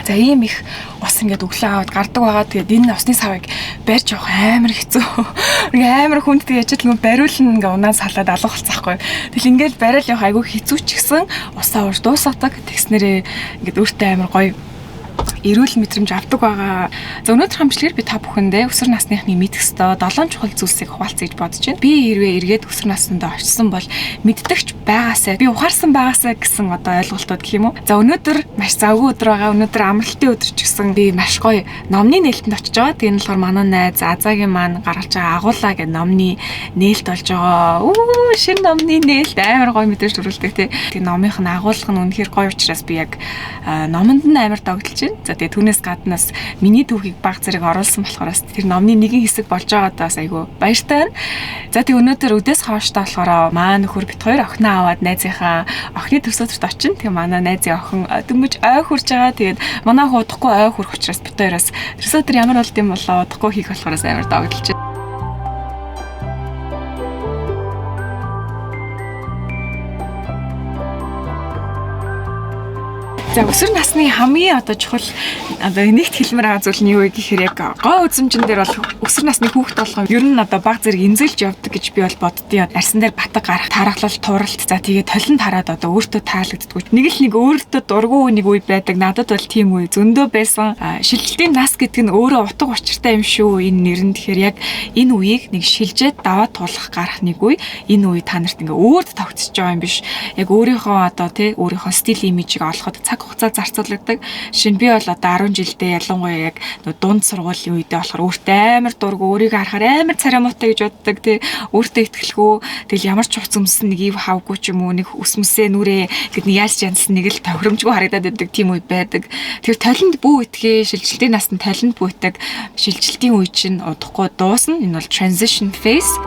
За ийм их ус ингээд өглөө аваад гардаг байгаа. Тэгээд энэ усны савыг барьж явах амар хэцүү. Амар хүнд тэгээд яж л бариулна ингээд унаа салаад алга болцсохгүй. Тэгэл ингээд бариул явах айгүй хэцүү ч гэсэн усаа урд дуусгадаг. Тэгснэрээ ингээд өөртөө амар гоё эрүүл мэдрэмж авдаг байгаа. За өнөөдөр хамжлагаар би та бүхэндээ өсвөр насныхны мэдэх ёстой 7 чухал зүйлсийг хуваалцъя гэж бодож байна. Би хэрвээ эргээд өсвөр насндаа очсон бол мэддэгч байгаасаа би ухаарсан байгаасаа гэсэн одоо ойлголтууд гэх юм уу. За өнөөдөр маш завгүй өдөр байгаа. Өнөөдөр амралтын өдөр ч гэсэн би маш гоё номны нээлтэнд очиж байгаа. Тэгээ нь болохоор манай найз Азагийн маань гаргаж байгаа агуулаа гэх номны нээлт болж байгаа. Шинэ номны нээлт амар гоё мэдээж төрүүлдэг тий. Тэгээ номынх нь агуулга нь үнэхээр гоё учраас би яг номонд нь амар догдолж байна. За тэгээ түүнээс гаднаас миний түүхийг баг зэрэг оруулсан болохоор тэр номны нэгэн хэсэг болж байгаадаас айгүй баяртай байна. За тэгээ өнөөдөр өдөөс хооштой болохоор маа нөхөр бит хоёр охиноо аваад найзынхаа охины төсөөдөрт очино. Тэгээ манай найзын охин дөнгөж ой хурж байгаа. Тэгээд манай удахгүй ой хурх учраас бит хоёроос төсөөдөр ямар болд юм болоо удахгүй хийх болохоос амар догдолж байна. За өсвөр насны хамгийн одоо чухал одоо нэгт хэлмээр байгаа зүйл нь юу вэ гэхээр яг гоо үзмжин дээр бол өсвөр насны хүүхэд болгоо ер нь одоо баг зэрэг инзэлж явдаг гэж би бол боддیں۔ Арсан дээр батг гарах, тархалал, туралт за тэгээд толин тараад одоо өөртөө таалагддгүй. Нэг л нэг өөртөө дургүй нэг үе байдаг. Надад бол тийм үе зөндөө байсан. Шилжилтийн нас гэдэг нь өөрөө утга учиртай юм шүү. Энэ нэр нь тэгэхээр яг энэ үеийг нэг шилжээд даваад тулах гарах нэг үе. Энэ үе та нарт ингээ өөрт тогтсож байгаа юм биш. Яг өөрийнхөө одоо тий өөрийнхөө стил имижийг олоход хугацаа зарцуулдаг. Шинэ би бол одоо 10 жилдээ ялангуяа яг дунд сургуулийн үедээ болохоор өөртөө амар дургу өөрийгөө харахаар амар царамуутай гэж боддог тий. Өөртөө итгэлгүй. Тэгэл ямар ч хувц өмсөн нэг ив хавгүй ч юм уу нэг өсмөсөө нүрээ гэд нэг яаж янсан нэг л тохиромжгүй харагдаад байдаг тийм үе байдаг. Тэр талент бүү итгээ шилжилтийн наснд талент бүүтэг шилжилтийн үе чинь удахгүй дуусна. Энэ бол transition phase.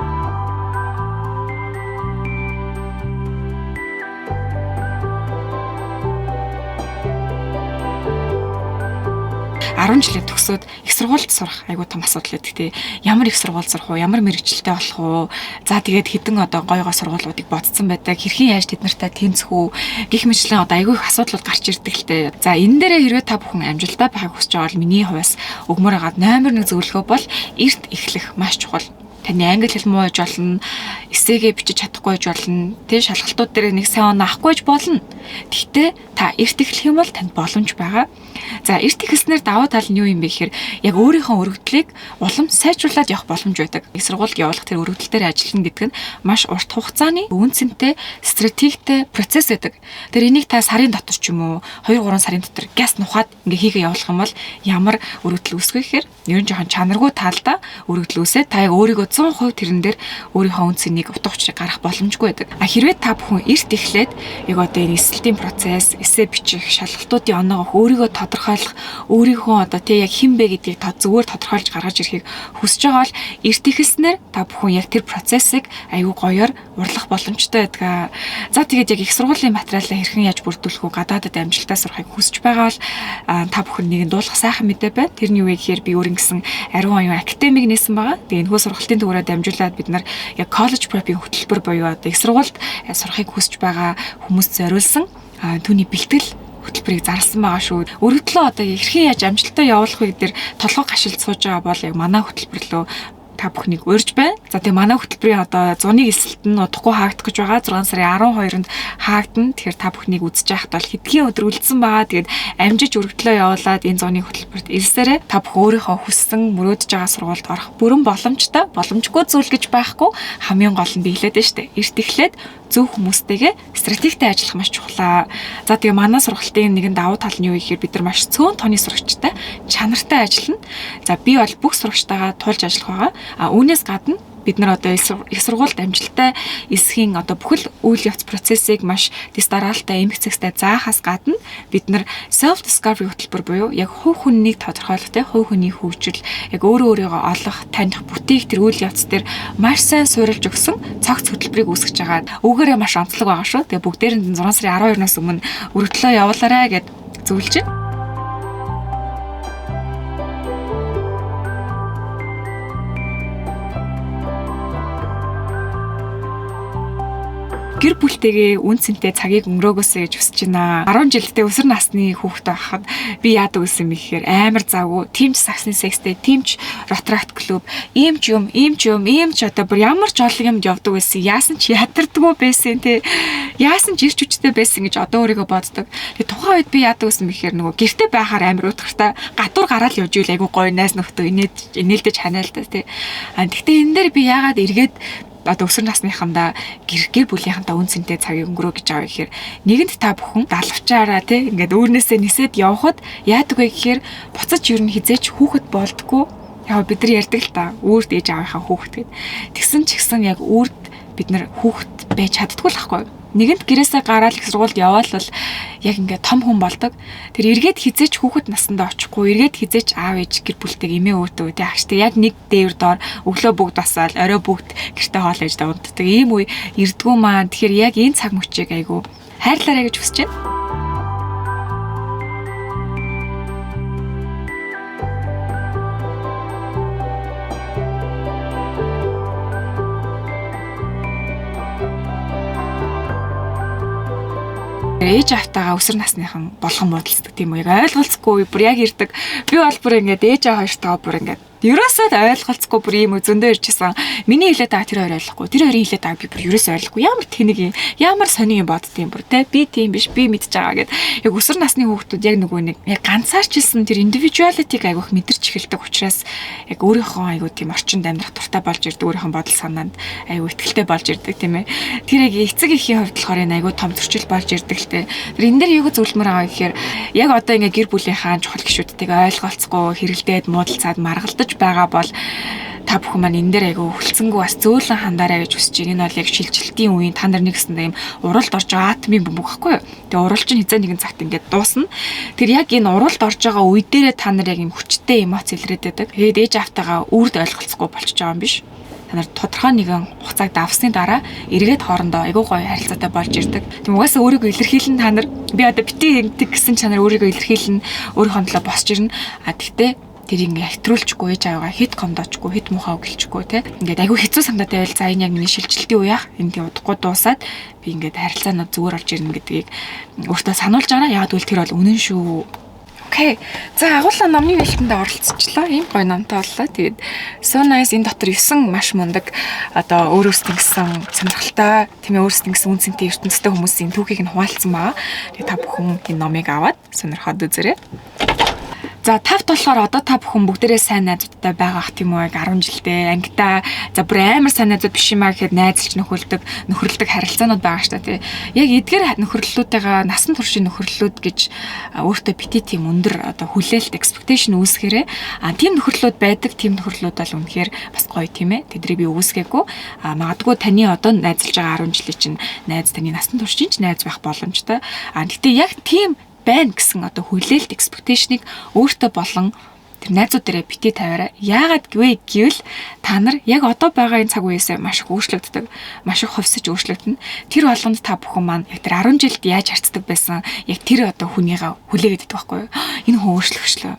10 жилээ төгсөөд их сургуульд сурах айгуу том асуудал байдаг тий. Ямар их сургууль сурах уу, ямар мэрэгчлэлтэй болох уу. За тэгээд хэдэн одоо гойгоо сургуулиудыг бодсон байдаг. Хэрхэн яаж тэд нартай тэнцэх үү гэх мэтлэн одоо айгуу их асуудлууд гарч ирдэг л дээ. За энэ дээрээ хэрвээ та бүхэн амжилттай байхыг хүсэж байгаа бол миний хувьас өгмөр хагаад номер 1 зөвлөгөө бол эрт эхлэх маш чухал. Таны англи хэл муу гэж болно, эсээгээ бичиж чадахгүй гэж болно, тий шалгалтууд дээр нэг сайн оноо авахгүй гэж болно. Гэхдээ та эрт эхлэх юм бол танд боломж байгаа. За эрт эхэлснээр давуу тал нь юу юм бэ гэхээр яг өөрийнхөө өргөдлийг улам сайжруулад явах боломж байдаг. Их сургуульд явуулах тэр өргөдөл дээр ажиллана гэдэг нь маш урт хугацааны үнцэнтэй, стратегтэй процесс байдаг. Тэр энийг та сарын дотор ч юм уу 2-3 сарын дотор гяс нухаад ингээ хийгээ явуулах юм бол ямар өргөдөл үүсгэх гэхээр ер нь жоохон чанаргүй талдаа өргөдөл үүсээ та яг өөрийгөө 100% тэрэн дээр өөрийнхөө үнцнийг утга учирыг гаргах боломжгүй байдаг. Хэрвээ та бүхэн эрт эхлээд яг одоо энэ эсэлтийн процесс, эссе бичих, шалгалтуудын оноогох, өөрийгөө тодорхойлох, өөрийнхөө одоо тий яг хэн бэ гэдгийг зүгээр тодорхойлж гаргаж ирэхийг хүсэж байгаа бол эрт эхэлснээр та бүхэн яг тэр процессыг аюу гоёор урлах боломжтой байдаг. За тэгээд яг их сургуулийн материалаа хэрхэн яаж бүрдүүлэх үү, гадаадад амжилтаа сурахыг хүсэж байгаа бол та бүхэн нэг дуулах сайхан мэдээ байна. Тэрний юу вэ гэхээр би өөрийн гэсэн ариун оюун академиг нээсэн байгаа. Тэгээ энэхүү сургалтын төгрөгөөр дамжуулаад бид нар яг college prep-ийн хөтөлбөр буюу одоо их сургуульд сурахыг хүсэж байгаа хүмүүст зориулсан түүний бэлтгэл хөтөлбөрийг зарласан байгаа шүү. Өргөдлөө одоо хэрхэн яаж амжилттай явуулах вэ гэдэр толгой гашилж сууж байгаа бол яг манай хөтөлбөрлөө та бүхнийг урьж байна. За тэгээ манай хөтөлбөрийн одоо 100-ны эсэлт нь удахгүй хаагдах гэж байгаа. 6 сарын 12-нд хаагдана. Тэгэхээр та бүхнийг үзэж байхад бол хэдхэн өдөр үлдсэн байгаа. Тэгээд амжиж өргөдлөө явуулаад энэ 100-ны хөтөлбөрт ирсээрээ та бүх өөрийнхөө хүссэн мөрөөдөж байгаа сургуульд орох бүрэн боломжтой. Боломжгүй зүйл гэж байхгүй. Хамгийн гол нь би хэлээд байна шүү дээ. Эрт эхлээд зөв хүмүүстэйгээ стратегтэй ажиллах маш чухлаа. За тэгээ манай сургалтын нэгэн давуу тал нь юу гэхээр бид нар маш цөөн тооны сурагчтай чанартай ажиллана. За би бол бүх сурагчтайгаа тулж ажиллах байгаа. Үүнээс гадна бид нар одоо их сургуульд амжилттай эсхийн одоо бүхэл үйл явц процессыг маш дэс дараалалтай эмх цэгцтэй заахаас гадна бид нар self discovery хөтөлбөр буюу яг хувь хүннийг тодорхойлох те хувь хүний хөгжил яг өөрийгөө олох, таних, бүтээх тэр үйл явц дээр маш сайн суурилж өгсөн цогц хөтөлбөрийг үүсгэж байгаа. Үүгээрээ маш онцлог байгаа шүү. Тэгээ бүгдээрээ 6 сарын 12-наас өмнө өргөдлөө явуулаарай гэд зөвлөж байна. гэр бүлтэйгээ үн цэнтэй цагийг өнгөрөөгөөсэй гэж хүсэж байна. 10 жилдээ өсвөр насны хүүхэд байхад би яадаг гэсэн юм гэхээр амар завгүй, тимч саксны секстэй, тимч ротракт клуб, ийм ч одоо бүр ямар ч олон юмд явдаг байсан. Яасан ч ядардггүй байсан те. Яасан ч ирч хүчтэй байсан гэж одоо өөрийгөө боддог. Тэгээ тухайн үед би яадаг гэсэн мэхээр нөгөө гэрте байхаар амар утгартай гадуур гараад явж ивэл айгу гоё найс нөхдөө инээлдэж ханаалтай те. Гэхдээ энэ дээр би яагаад эргээд одоо өсвөр насныхандаа гэр бүлийнхэнтэй үн цэнтэй цагийг өнгөрөө гэж аваа гэхээр нэгэнд та бүхэн далавчаараа тий ингээд өөрнөөсөө нисээд явхад яадаг вэ гэхээр буцаж юу н хизээч хүүхэд болдгоо яг бид нар ярьдаг л та өөрт ээж аавынхаа хүүхэд гэд тэгсэн ч гэсэн яг өөрт бид нар хүүхэд байж чаддгүй л ахгүй нэгэнт гэрээсээ гараад их сургуульд яваал бол яг ингээд том хүн болдог. Тэр эргээд хизээч хүүхэд насандаа очихгүй, эргээд хизээч аав ээж гэр бүлтэйг эмээ өвдөө тий ахштай яг нэг дээвэр доор өглөө бүгд басаал, орой бүгд гэртээ хоол ээж давддаг. Ийм үе эрдгүү маань. Тэгэхээр яг энэ цаг мөчийг айгу хайрлаарай гэж хүсэж байна. Ээж автагаа өсвөр насныхан болгон муудалцдаг тийм үү. Яг ойлголцохгүй бүр яг ирдэг. Би бол бүр ингээд ээж аваа хоёртойгоо бүр ингээд ерөөсөө ойлголцохгүй бүр ийм зөндөө ирчихсэн. Миний хэлээд байгаа тэр хоёр ойлгохгүй. Тэр хоёрын хэлээд байгаа би бүр ерөөсөө ойлгохгүй. Ямар тэнэг юм, ямар сони юм боддtiin бүр те. Би тийм биш, би мэдж байгаа гэд. Яг өсвөр насны хүүхдүүд яг нөгөө нэг яг ганцаарчилсан тэр individuality-г айгүйх мэдэрч эхэлдэг учраас яг өөрийнхөө айгүй тийм орчинд амьдрах дуртай болж ирдэг, өөрийнхөө бодол санаанд айгүй ихтэй болж ирдэг тийм ээ. Тэр яг эцэг эхийн хувьд болохоор энэ айгүй том зөрчил болж ирдэг л те. Тэр энэ дээр юу зөвлөмөр байгаа гэхээр яг одоо ингээ гэр бүлийнхаа чухал гишүүдтэйгээ ойлголцохгүй хэрэлдээд муудалцаад маргалдаж байгаа бол та бүхэн маань энэ дээр айгүй хөлцөнгөө бас зөөлөн хандаарай гэж хүсэж байна. Энэ бол яг шилжилтийн үеийн та нар нэгсэндээ юм уралд орж байгаа атомын бөмбөг байхгүй юу? Тэгээ уралч нь хизээ нэгэн цагт ингээд дуусна. Тэр яг энэ уралд орж байгаа үе дээрээ та нар яг юм хүчтэй эмоц илрээд байдаг. Тэгээд ээж автайгаа үрд ойлголцохгүй болчихж байгаа юм биш. Та нар тодорхой нэгэн хугацааг давсны дараа эргээд хоорондоо айгүй гоё харилцаатай болж ирдэг. Тийм угаасаа өөрийгөө илэрхийлэн та нар би одоо бити ингэдэг гэсэн чанар өөрийгөө илэрхийлэн өөрийнхөө төлөө босч ирнэ. Тэгтээ тэр ингээ хэтрүүлчихгүй ээж аваагаа хит гомдоочгүй хит мухаа гэлчихгүй те ингээд айгүй хэцүү санаатай байвал за энэ яг миний шилжилтийн үе яах энэ тийм удахгүй дуусаад би ингээд харилцаанууд зүгээр болж ирнэ гэдгийг өөртөө сануулж байгаа. Яг тэгвэл тэр бол үнэн шүү. Окей. За агуулга номны бэлтэндээ оролцчихлоо. Ийм гоё номтой боллоо. Тэгээд so nice энэ дотор 9 маш мундаг одоо өөрөөс тэнгсэн сонирхолтой тийм ээ өөрөөс тэнгсэн үнцэнтэй ертөнцтэй хүмүүсийн түүхийг нь хуваалцсан байгаа. Тэгээд та бүхэн энэ номыг аваад сонирхоод үзээрэй. За тавт болохоор одоо та бүхэн бүгдээрээ сайн найзуудтай байгаах тийм үү 10 жилдээ ангидаа за бүр амар сайн найзууд биш юмаа гэхэд найзалж нөхөрлөдөг харилцаанууд байгаа шүү дээ. Яг эдгээр нөхөрлөлүүдтэйгээ насан туршийн нөхөрлөлүүд гэж өөртөө бити тийм өндөр одоо хүлээлт expectation үүсгээрээ тийм нөхөрлөлүүд байдаг. Тийм нөхөрлөлүүд бол үнэхээр бас гоё тийм ээ. Тэдрийг би үүсгээгүй. Магадгүй таны одоо найзалж байгаа 10 жилийн чинь найз таны насан туршийн ч найз байх боломжтой. Гэхдээ яг тийм байна гэсэн одоо хүлээлт expectation-ыг өөртөө болон тэр найзууд дээрээ бити тавиараа. Яагаад гэвэл та нар яг одоо байгаа энэ цаг үеэсээ маш их өөрчлөгддөг, маш их хувьсаж өөрчлөгдөнө. Тэр болгонд та бүхэн маань яг тэр 10 жилд яаж харцдаг байсан, яг тэр одоо хүнийгаа хүлээгээд идэх байхгүй юу? Энэ хүн өөрчлөгчлөө.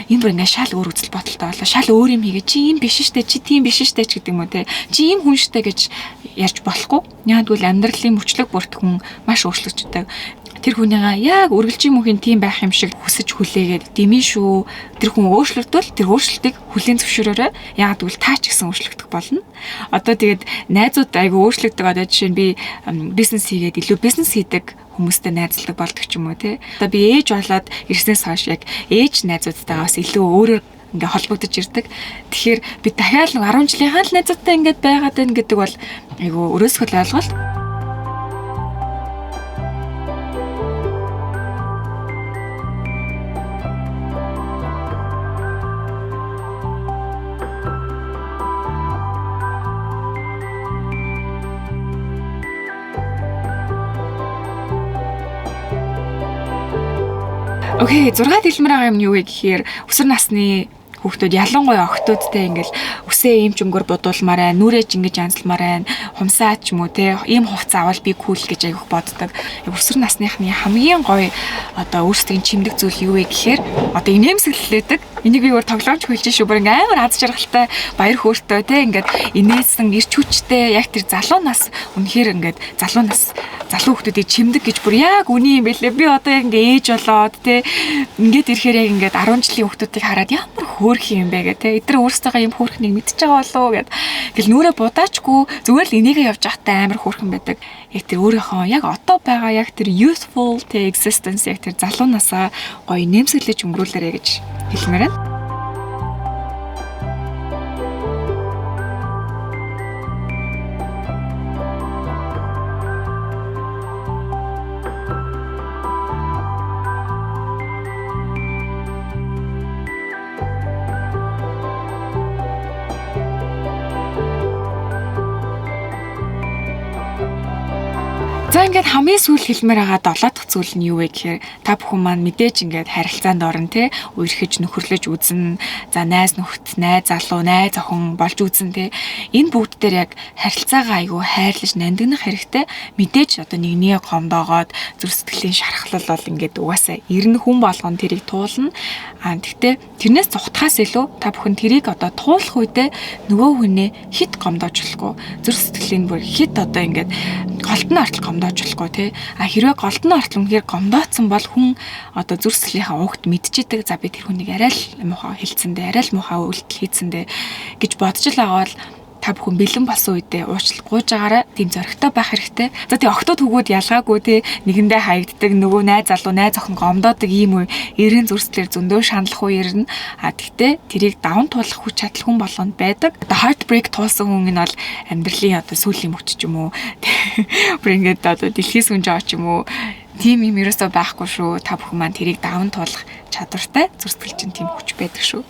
Энэ бүр ингээ шал өөр үзэл бодолтой болоо. Шал өөр юм хийгээ. Чи ийм биш штэ, чи тийм биш штэ ч гэдэг юм уу те. Чи ийм хүн штэ гэж ярьж болохгүй. Яг гэвэл амьдралын мөчлөг бүртгэн маш өөрчлөгддөг. Тэр хүнийгаа яг үргэлжийн мөнхийн тийм байх юм шиг хүсэж хүлээгээд дэмий шүү. Тэр хүн өөрчлөгдвөл тэр өөрчлөлтийг хүлээн зөвшөөрөөрэй. Яг тэгвэл та ч гэсэн өөрчлөгдөх болно. Одоо тэгээд найзууд айгүй өөрчлөгдөг. Одоо жишээ нь би бизнес хийгээд илүү бизнес хийдэг хүмүүстэй найзалдаг болдог ч юм уу те. Одоо би ээж болоод ирснээс хойш яг ээж найзуудтайгаа бас илүү өөрөөр ингээ холбогдож ирдэг. Тэгэхээр би дахиад 10 жилийнхаа л найзуудтай ингээд байгаад байна гэдэг бол айгүй өрөөсгөл ойлголт. Окей, 6 дэлмэр байгаа юм юу вэ гэхээр өсвөр насны хүүхдүүд ялангуяа охтуудтай ингээл үсээ ийм ч өнгөөр бодуулмаар байна, нүрэж ингэж янзалмаар байна, хумсаа ч юм уу те ийм хувцас авал би кул гэж айгүйх боддог. Өсвөр насныхны хамгийн гоё одоо өөрсдийн чимдэг зүйл юу вэ гэхээр одоо инээмсэглэлээдэг. Энийг би өөр тоглоомч хөлж шүү. Бүр ингээм амар аз жаргалтай, баяр хөөртэй те ингээд инээсэн ирч хүчтэй яг тэр залуу нас үнэхээр ингээд залуу хүмүүсийг чимдэг гэж бүр яг үний юм бэлээ. Би одоо яг ингээ ээж болоод те ингээд ирэхээр яг ингээд 10 жилийн хүмүүсийг хараад ямар хөөрх юм бэ гэх те эдгээр өөрсдөө юм хөөрхнийг мэдчихэж байгаа болов гэд. Тэгэл нүрэ будаачгүй зүгээр л энийгээ явж байхдаа амар хөөрхөн байдаг. Яг тэр өөрийнхөө яг одоо байгаа яг тэр youthful те existence яг тэр залуу насаа гоё нэмсэглэж өнгөрүүлээрэ гэж хэлмээр байна. За ингээд хамгийн сүүл хэлмээр байгаа 7 дахь зүйл нь юу вэ гэхээр та бүхэн маань мэдээж ингээд харилцаанд орно те үерхэж нөхөрлөж үзэн за найз нөхөд найз залуу найз охин болж үзэн те энэ бүгд дээр яг харилцаагаа айгүй хайрлаж нандинах хэрэгтэй мэдээж одоо нэгнийг гомдоогоод зүрх сэтгэлийн шархлал бол ингээд угаасаа ирнэ хүн болгон тэрийг туулна гэхдээ тэрнээс цухтахаас илүү та бүхэн тэрийг одоо туулах үедээ нөгөө хүнээ хит гомдоож болохгүй зүрх сэтгэлийн бүр хит одоо ингээд голтны ортол гомдоож болохгүй тий. Хэрвээ голдны ортол үнэхээр гомдооцсон бол хүн одоо зүрх сэтгэлийнхаа угт мэдчихэдэг. За би тэр хүнийг арай л муухай хэлцэндээ, арай л муухай үйлдэл хийцэндээ гэж бодож л байгаа бол та бүхэн бэлэн болсон үедээ уучлал гуйж агаараа тийм зоригтой байх хэрэгтэй. За тий охтууд хөгөөд ялгаагүй тий нэгэндээ хаягддаг нөгөө найз залуу найз охин гомдоодаг ийм үе эргэн зүрстлэр зөндөө шаналх үе ирнэ. Тэгтээ тэрийг даван туулах хүч чадал хүн болгонд байдаг. Одоо heartbreak туулсан хүн нь бол амьдралын одоо сүүлийн мөч ч юм уу бүр ингээд одоо дэлхийс хүн жоо ч юм уу тийм юм ерөөсөө байхгүй шүү. Та бүхэн маань тэрийг даван туулах чадвартай зүрстгэл чинь тийм хүч байдаг шүү.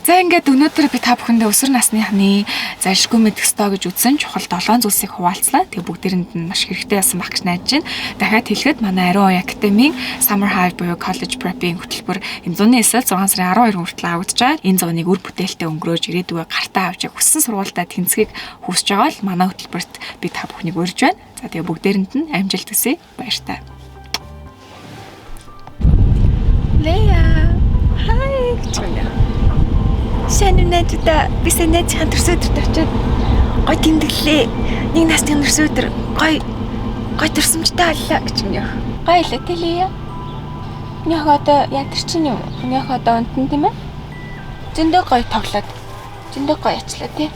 За ингээд өнөөдөр би та бүхэндээ өсвөр насныхны залшгүй мэдэх ёстой гэж үзсэн чухал 7 зүйлсийг хуваалцлаа. Тэгээ бүгдээрэнд нь маш хэрэгтэй байсан баг гэж найдаж байна. Дахиад хэлэхэд манай Ариун Ой Академийн Summer High буюу College Prep-ийн хөтөлбөр энэ зуны эсэл 6 сарын 12 хүртэл авагдаж байгаа. Энэ зуныг үр бүтээлтэй өнгөрөөж ирээдүйгөө гартаа авч хүссэн сургуультай тэнцгийг хүсэж байгаа л манай хөтөлбөрт би та бүхнийг урьж байна. За тэгээ бүгдээрэнд нь амжилт хүсье. Баяртай. Лея. Хай гэж байна. Шанунадаа би сэнэж хантэрсөдөр тавчаад гой тэмдэглээ. Нэг насны хантэрсөдөр гой төрсөмжтэй боллоо гэж байна. Гой л тэлээ. Нөх одоо ятар чинь юм. Нөх одоо унтан тийм ээ. Зөндөө гой тоглоод. Зөндөө гой ачлаа тий.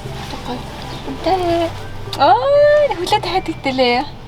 Гой. Үнтэй. Хүлээ дахиад иттэлээ.